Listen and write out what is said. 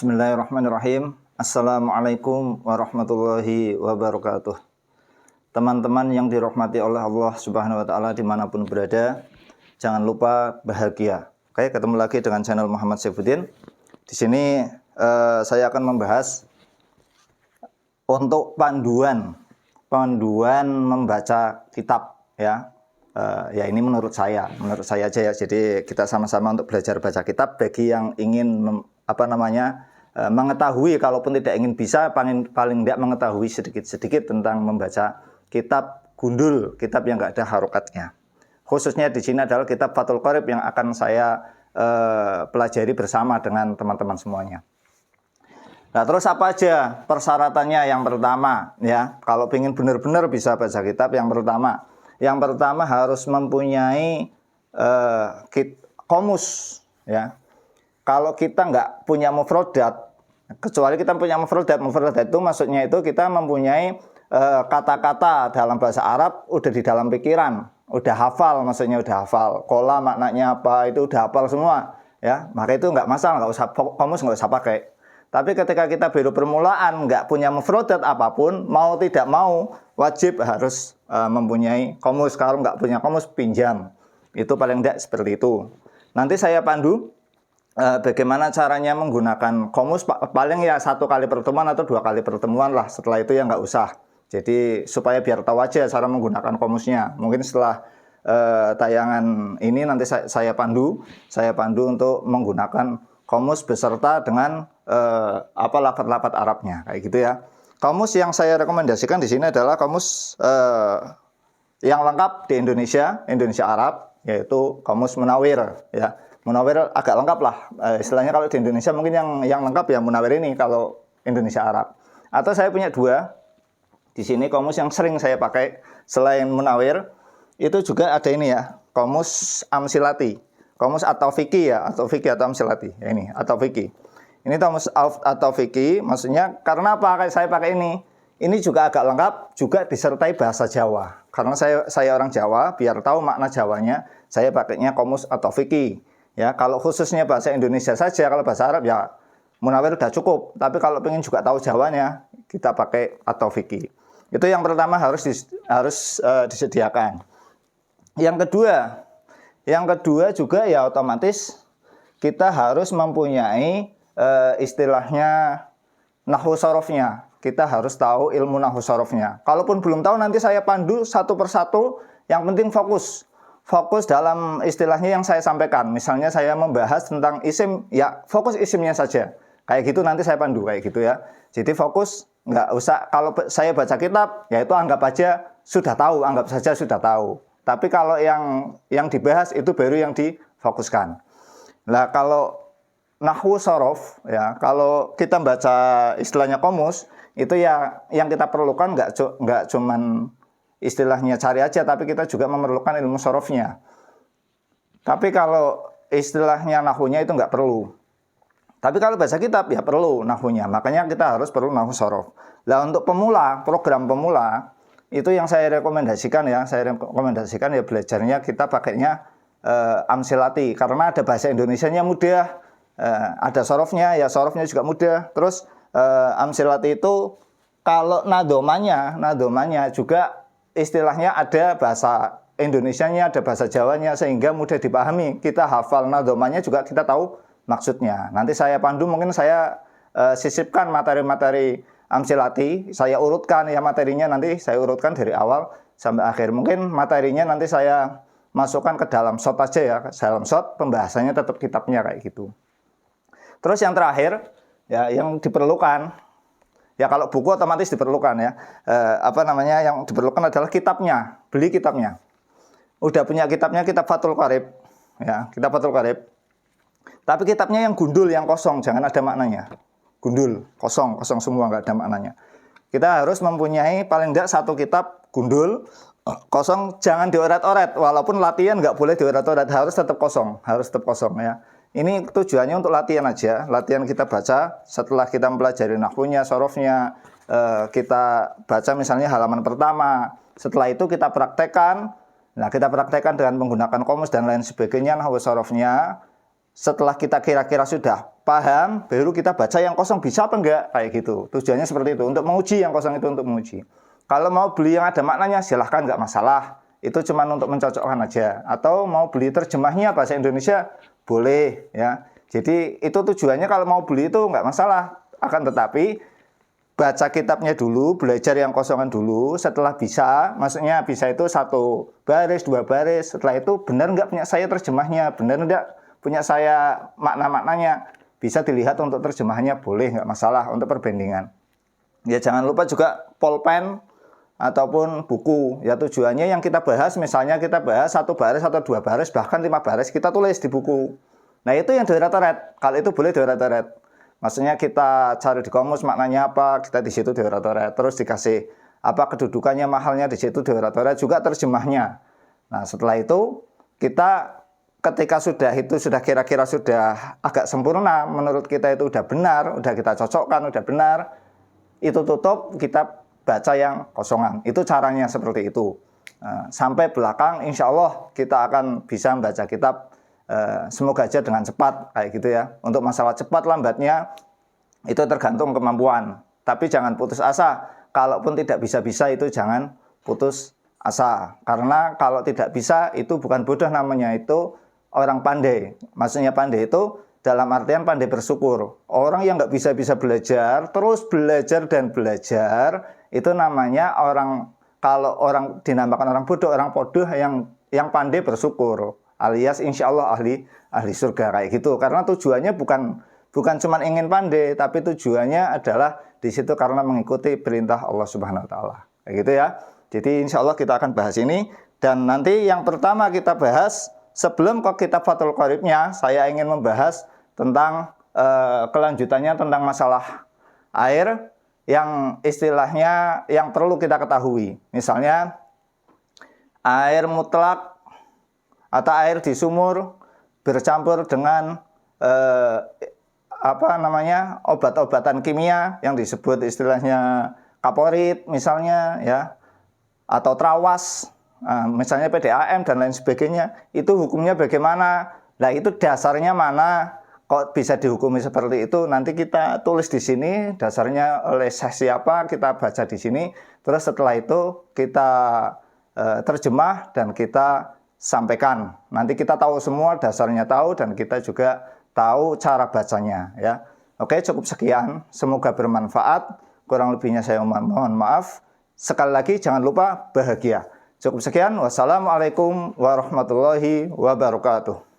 Bismillahirrahmanirrahim. Assalamualaikum warahmatullahi wabarakatuh. Teman-teman yang dirahmati oleh Allah Subhanahu wa Ta'ala dimanapun berada, jangan lupa bahagia. Oke, ketemu lagi dengan channel Muhammad Saifuddin. Di sini saya akan membahas untuk panduan membaca kitab ya. Ya ini menurut saya aja ya. Jadi kita sama-sama untuk belajar baca kitab bagi yang ingin mengetahui, kalaupun tidak ingin bisa paling tidak mengetahui sedikit-sedikit tentang membaca kitab gundul, kitab yang enggak ada harokatnya. Khususnya di sini adalah kitab Fathul Qorib yang akan saya pelajari bersama dengan teman-teman semuanya. Nah, terus apa aja persyaratannya? Yang pertama ya, kalau ingin benar-benar bisa baca kitab, yang pertama harus mempunyai komus ya. Kalau kita nggak punya mufrodat, kecuali kita punya mufrodat itu maksudnya itu kita mempunyai kata-kata dalam bahasa Arab udah di dalam pikiran, udah hafal, maksudnya udah hafal. Kola maknanya apa itu udah hafal semua ya, maka itu nggak masalah, nggak usah komus, nggak usah pakai. Tapi ketika kita baru permulaan nggak punya mufrodat apapun, mau tidak mau wajib harus mempunyai komus. Kalau nggak punya komus pinjam, itu paling tidak seperti itu. Nanti saya pandu bagaimana caranya menggunakan komus, paling ya 1 kali pertemuan atau 2 kali pertemuan lah. Setelah itu ya nggak usah. Jadi supaya biar tahu aja cara menggunakan komusnya. Mungkin setelah tayangan ini nanti saya pandu untuk menggunakan komus beserta dengan lafaz-lafaz Arabnya kayak gitu ya. Komus yang saya rekomendasikan di sini adalah komus yang lengkap di Indonesia Arab, yaitu komus Munawir ya. Munawir agak lengkap lah, istilahnya kalau di Indonesia mungkin yang lengkap ya Munawir ini kalau Indonesia Arab. Atau saya punya 2 di sini komus yang sering saya pakai selain Munawir, itu juga ada ini ya, komus Amsilati, komus At-Taufiqi ya, At-Taufiqi atau Amsilati ya, ini At-Taufiqi. Ini komus At-Taufiqi, maksudnya karena apa saya pakai ini? Ini juga agak lengkap, juga disertai bahasa Jawa. Karena saya orang Jawa, biar tahu makna Jawanya, saya pakainya komus At-Taufiqi. Ya, kalau khususnya bahasa Indonesia saja, kalau bahasa Arab ya Munawir udah cukup. Tapi kalau pengen juga tahu Jawanya, kita pakai At-Taufiqi. Itu yang pertama harus disediakan. Yang kedua juga ya otomatis kita harus mempunyai istilahnya nahwu sorofnya. Kita harus tahu ilmu nahwu sorofnya. Kalaupun belum tahu, nanti saya pandu satu persatu. Yang penting fokus dalam istilahnya yang saya sampaikan. Misalnya saya membahas tentang isim, ya fokus isimnya saja. Kayak gitu nanti saya pandu kayak gitu ya. Jadi fokus, nggak usah, kalau saya baca kitab, ya itu anggap saja sudah tahu. Tapi kalau yang dibahas itu baru yang difokuskan. Nah, kalau nahwu sorof, ya kalau kita baca istilahnya komus, itu ya yang kita perlukan nggak cuman istilahnya cari aja, tapi kita juga memerlukan ilmu sorofnya. Tapi kalau istilahnya nahwunya itu nggak perlu. Tapi kalau bahasa kitab ya perlu nahwunya. Makanya kita harus perlu nahwu sorof. Nah, untuk program pemula, itu yang saya rekomendasikan ya. Belajarnya kita pakainya Amsilati. Karena ada bahasa Indonesianya mudah. Ada sorofnya, ya sorofnya juga mudah. Terus Amsilati itu kalau nadomanya juga istilahnya ada bahasa Indonesianya, ada bahasa Jawanya, sehingga mudah dipahami. Kita hafal nadomanya juga kita tahu maksudnya. Nanti saya pandu, mungkin saya sisipkan materi-materi Amsilati, saya urutkan ya materinya, nanti saya urutkan dari awal sampai akhir. Mungkin materinya nanti saya masukkan ke dalam shot aja ya, dalam shot pembahasannya tetap kitabnya kayak gitu. Terus yang terakhir ya, yang diperlukan ya, kalau buku otomatis diperlukan ya. Yang diperlukan adalah kitabnya. Beli kitabnya. Udah punya kitabnya, kitab Fathul Qorib. Ya, kitab Fathul Qorib. Tapi kitabnya yang gundul, yang kosong, jangan ada maknanya. Gundul, kosong semua, nggak ada maknanya. Kita harus mempunyai paling tidak 1 kitab gundul, kosong, jangan dioret-oret. Walaupun latihan nggak boleh dioret-oret, harus tetap kosong ya. Ini tujuannya untuk latihan aja. Latihan kita baca setelah kita mempelajari nahwunya, sorofnya, kita baca misalnya halaman pertama. Setelah itu kita praktekkan. Nah, kita praktekkan dengan menggunakan komus dan lain sebagainya, nahwu sorofnya. Setelah kita kira-kira sudah paham, baru kita baca yang kosong bisa apa enggak, kayak gitu. Tujuannya seperti itu, untuk menguji yang kosong itu, untuk menguji. Kalau mau beli yang ada maknanya, silahkan, nggak masalah. Itu cuma untuk mencocokkan aja. Atau mau beli terjemahnya bahasa Indonesia, boleh ya. Jadi itu tujuannya, kalau mau beli itu nggak masalah. Akan tetapi baca kitabnya dulu, belajar yang kosongan dulu. Setelah bisa, maksudnya bisa itu 1 baris, 2 baris. Setelah itu benar nggak punya saya terjemahnya, benar nggak punya saya makna-maknanya, bisa dilihat untuk terjemahnya, boleh, nggak masalah untuk perbandingan. Ya jangan lupa juga pulpen ataupun buku. Ya tujuannya yang kita bahas, misalnya kita bahas 1 baris atau 2 baris, bahkan 5 baris, kita tulis di buku. Nah itu yang dioret-oret. Kalau itu boleh dioret-oret. Maksudnya kita cari di kamus maknanya apa, kita di situ dioret-oret. Terus dikasih apa kedudukannya, mahalnya, di situ dioret-oret juga terjemahnya. Nah setelah itu kita ketika sudah kira-kira sudah agak sempurna, menurut kita itu udah benar, udah kita cocokkan, udah benar, itu tutup, kita baca yang kosongan. Itu caranya seperti itu. Sampai belakang insya Allah kita akan bisa membaca kitab, semoga aja dengan cepat, kayak gitu ya. Untuk masalah cepat lambatnya itu tergantung kemampuan. Tapi jangan putus asa. Kalaupun tidak bisa-bisa itu jangan putus asa. Karena kalau tidak bisa itu bukan bodoh namanya, itu orang pandai. Maksudnya pandai itu dalam artian pandai bersyukur. Orang yang nggak bisa-bisa belajar, terus belajar dan belajar, itu namanya orang, kalau orang dinamakan orang bodoh yang pandai bersyukur. Alias insya Allah ahli surga, kayak gitu. Karena tujuannya bukan cuma ingin pandai, tapi tujuannya adalah di situ karena mengikuti perintah Allah Subhanahu Wa Taala, kayak gitu ya. Jadi insya Allah kita akan bahas ini, dan nanti yang pertama kita bahas sebelum ke kitab Fathul Qoribnya, saya ingin membahas tentang kelanjutannya tentang masalah air yang istilahnya yang perlu kita ketahui. Misalnya air mutlak atau air di sumur bercampur dengan obat-obatan kimia yang disebut istilahnya kaporit misalnya ya, atau trawas, misalnya PDAM dan lain sebagainya, itu hukumnya bagaimana? Nah itu dasarnya mana? Kok bisa dihukumi seperti itu? Nanti kita tulis di sini dasarnya oleh siapa, kita baca di sini. Terus setelah itu kita terjemah dan kita sampaikan. Nanti kita tahu semua, dasarnya tahu, dan kita juga tahu cara bacanya ya. Oke, cukup sekian. Semoga bermanfaat. Kurang lebihnya saya mohon maaf. Sekali lagi jangan lupa bahagia. Cukup sekian. Wassalamualaikum warahmatullahi wabarakatuh.